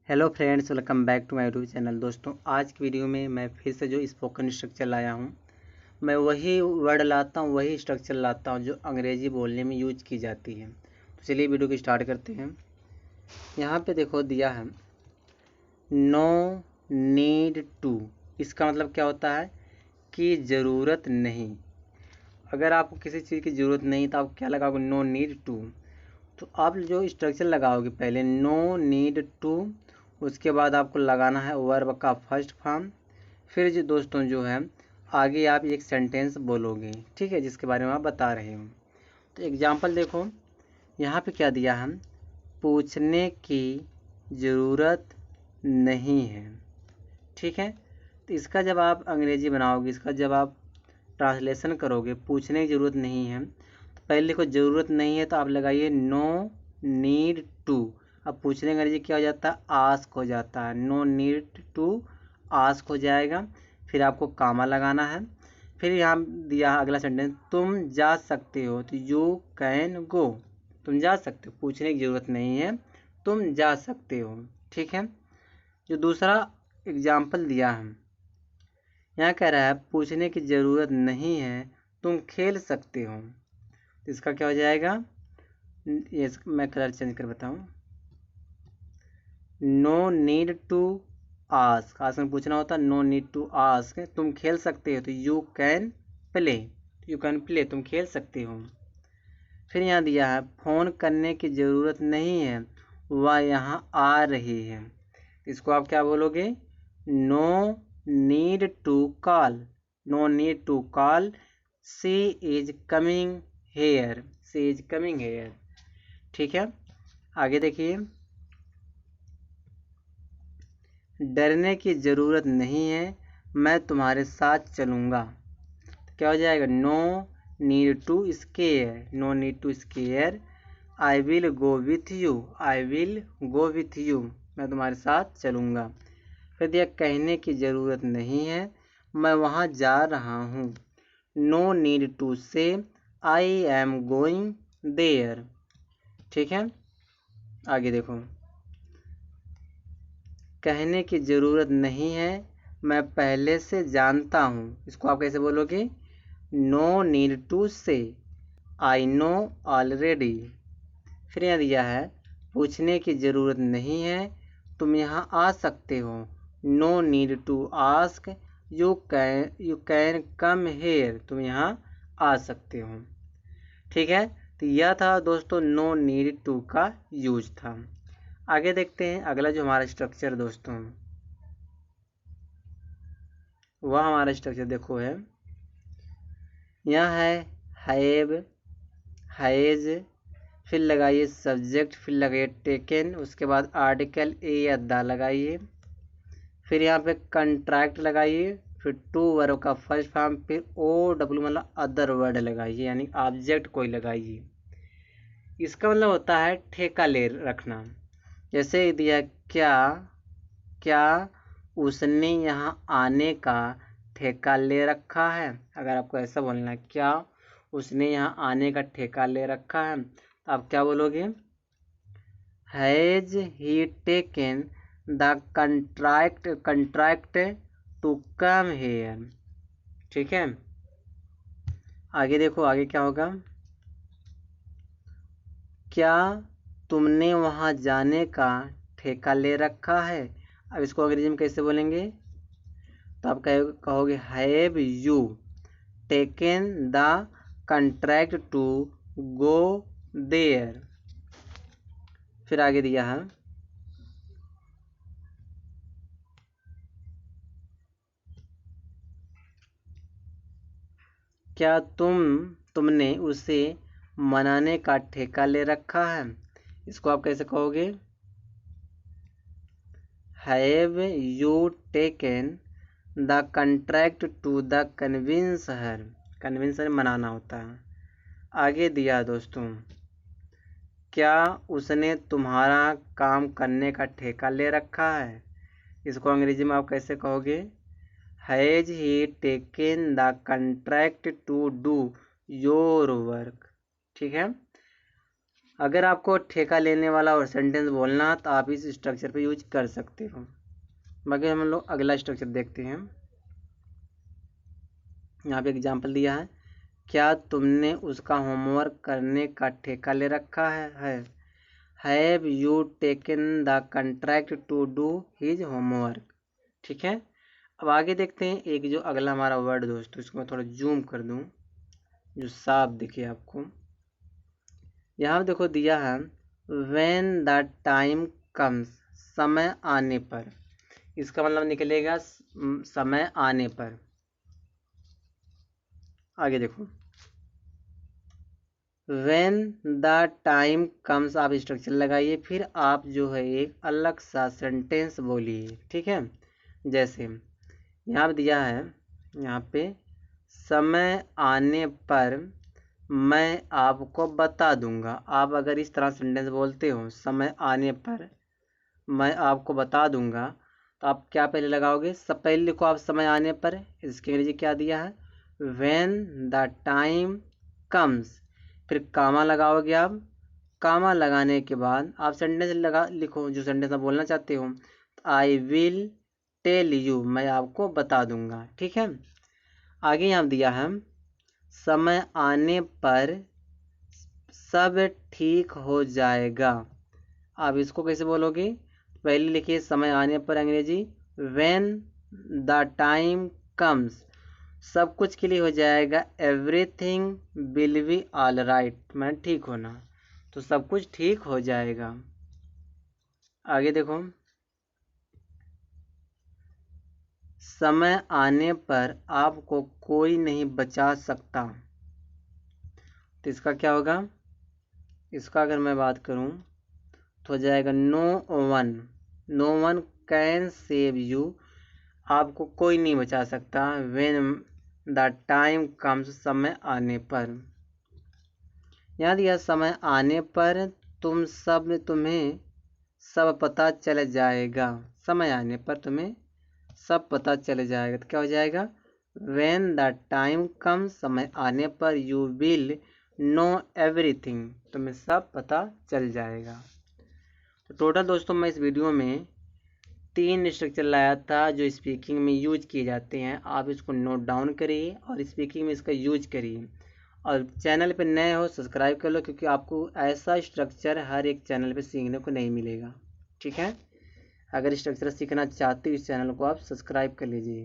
Hello friends, welcome back to my YouTube channel. दोस्तों, आज की वीडियो में मैं फिर से जो स्पोकन स्ट्रक्चर लाया हूँ, मैं वही वर्ड लाता हूँ, वही स्ट्रक्चर लाता हूँ जो अंग्रेजी बोलने में यूज की जाती है। तो चलिए वीडियो को स्टार्ट करते हैं। यहाँ पे देखो दिया है नो नीड टू। इसका मतलब क्या होता है कि ज़रूरत नहीं। अगर आपको किसी चीज़ की ज़रूरत नहीं तो आप क्या लगाओगे? No need to. तो आप जो स्ट्रक्चर लगाओगे पहले नो नीड टू, उसके बाद आपको लगाना है वर्ब का फर्स्ट फॉर्म। फिर जो दोस्तों जो है आगे आप एक सेंटेंस बोलोगे, ठीक है, जिसके बारे में आप बता रहे हो। तो एग्जांपल देखो, यहाँ पे क्या दिया है? पूछने की ज़रूरत नहीं है, ठीक है। तो इसका जब आप अंग्रेजी बनाओगे, इसका जब आप ट्रांसलेशन करोगे, पूछने की ज़रूरत नहीं है, तो पहले देखो ज़रूरत नहीं है तो आप लगाइए नो नीड टू। अब पूछने का अंग्रेजी क्या हो जाता है? आस्क हो जाता है। नो नीड टू आस्क हो जाएगा। फिर आपको कामा लगाना है। फिर यहाँ दिया है अगला सेंटेंस, तुम जा सकते हो, तो यू कैन गो। तुम जा सकते हो, पूछने की ज़रूरत नहीं है, तुम जा सकते हो, ठीक है। जो दूसरा एग्जाम्पल दिया है, यहाँ कह रहा है पूछने की ज़रूरत नहीं है, तुम खेल सकते हो। तो इसका क्या हो जाएगा? ये मैं कलर चेंज कर बताऊँ। No need to ask, ask में पूछना होता है, नो नीड टू आस्क, तुम खेल सकते हो, तो you can play. You can play, तुम खेल सकते हो। फिर यहाँ दिया है फ़ोन करने की ज़रूरत नहीं है, वह यहाँ आ रही है। इसको आप क्या बोलोगे? No need to call. No need to call, she is coming here. She is coming here, ठीक है। आगे देखिए, डरने की ज़रूरत नहीं है, मैं तुम्हारे साथ चलूँगा। तो क्या हो जाएगा? No need to scare. No need to scare, I will go with you. I will go with you, मैं तुम्हारे साथ चलूँगा। फिर दिया कहने की ज़रूरत नहीं है, मैं वहाँ जा रहा हूँ। नो नीड टू से, आई एम गोइंग देयर, ठीक है। आगे देखो, कहने की ज़रूरत नहीं है, मैं पहले से जानता हूँ। इसको आप कैसे बोलोगे? नो नीड टू से, आई नो ऑलरेडी। फिर यहाँ दिया है पूछने की ज़रूरत नहीं है, तुम यहाँ आ सकते हो। No need to ask, you can come here, तुम यहाँ आ सकते हो, ठीक है। तो यह था दोस्तों नो नीड टू का यूज था। आगे देखते हैं अगला जो हमारा स्ट्रक्चर दोस्तों, वह हमारा स्ट्रक्चर देखो है, यहाँ है हैव, हैज, फिर लगाइए सब्जेक्ट, फिर लगाइए टेकन, उसके बाद आर्टिकल ए या द लगाइए। फिर यहाँ पे कंट्रैक्ट लगाइए, फिर टू वर्ब का फर्स्ट फॉर्म, फिर ओ डब्ल्यू मतलब अदर वर्ड लगाइए, यानी ऑब्जेक्ट कोई लगाइए। इसका मतलब होता है ठेका ले रखना। जैसे दिया क्या, क्या उसने यहाँ आने का ठेका ले रखा है। अगर आपको ऐसा बोलना है, क्या उसने यहाँ आने का ठेका ले रखा है, तो आप क्या बोलोगे? Has he taken the contract to come here, ठीक है। आगे देखो, आगे क्या होगा? क्या तुमने वहाँ जाने का ठेका ले रखा है। अब इसको अंग्रेजी में कैसे बोलेंगे? तो आप कहोगे have you taken the contract to go there. फिर आगे दिया है क्या तुमने उसे मनाने का ठेका ले रखा है। इसको आप कैसे कहोगे? Have you taken the contract to the convince her. Convince her मनाना होता है। आगे दिया दोस्तों, क्या उसने तुम्हारा काम करने का ठेका ले रखा है। इसको अंग्रेजी में आप कैसे कहोगे? Has he taken the contract to do your work, ठीक है। अगर आपको ठेका लेने वाला और सेंटेंस बोलना तो आप इस स्ट्रक्चर पे यूज कर सकते हो। बाकी हम लोग अगला स्ट्रक्चर देखते हैं। यहाँ पे एग्जाम्पल दिया है, क्या तुमने उसका होमवर्क करने का ठेका ले रखा है? Have you taken the contract to do his homework. ठीक है, अब आगे देखते हैं एक जो अगला हमारा वर्ड दोस्तों, इसको मैं थोड़ा जूम कर दूं जो साफ दिखे आपको। यहाँ देखो दिया है when the time comes, समय आने पर। इसका मतलब निकलेगा समय आने पर। आगे देखो when the time comes, आप स्ट्रक्चर लगाइए, फिर आप जो है एक अलग सा सेंटेंस बोलिए। ठीक है, जैसे यहाँ पे दिया है, यहाँ पे समय आने पर मैं आपको बता दूंगा। आप अगर इस तरह सेंटेंस बोलते हो, समय आने पर मैं आपको बता दूंगा, तो आप क्या पहले लगाओगे? सब पहले लिखो आप समय आने पर। इसके अंग्रेजी क्या दिया है? व्हेन द टाइम कम्स, फिर कामा लगाओगे आप। कामा लगाने के बाद आप सेंटेंस लिखो जो सेंटेंस आप बोलना चाहते हो। आई विल टेल यू, मैं आपको बता दूंगा। ठीक है, आगे यहाँ दिया है समय आने पर सब ठीक हो जाएगा। आप इसको कैसे बोलोगे? पहले लिखिए समय आने पर अंग्रेजी व्हेन द टाइम कम्स, सब कुछ के लिए हो जाएगा। Everything will be all right, मैं ठीक होना, तो सब कुछ ठीक हो जाएगा। आगे देखो, समय आने पर आपको कोई नहीं बचा सकता, तो इसका क्या होगा? इसका अगर मैं बात करूं तो हो जाएगा no one can save you, आपको कोई नहीं बचा सकता। व्हेन द टाइम कम्स, समय आने पर। यहाँ दिया समय आने पर तुम्हें सब पता चल जाएगा। समय आने पर तुम्हें सब पता चल जाएगा, तो क्या हो जाएगा? व्हेन द टाइम कम्स, समय आने पर यू विल नो एवरीथिंग, तुम्हें सब पता चल जाएगा। तो टोटल दोस्तों मैं इस वीडियो में 3 स्ट्रक्चर लाया था जो स्पीकिंग में यूज किए जाते हैं। आप इसको नोट डाउन करिए और स्पीकिंग में इसका यूज करिए। और चैनल पे नए हो सब्सक्राइब कर लो, क्योंकि आपको ऐसा स्ट्रक्चर हर एक चैनल पे सीखने को नहीं मिलेगा। ठीक है, अगर स्ट्रक्चर सीखना चाहते हो इस चैनल को आप सब्सक्राइब कर लीजिए।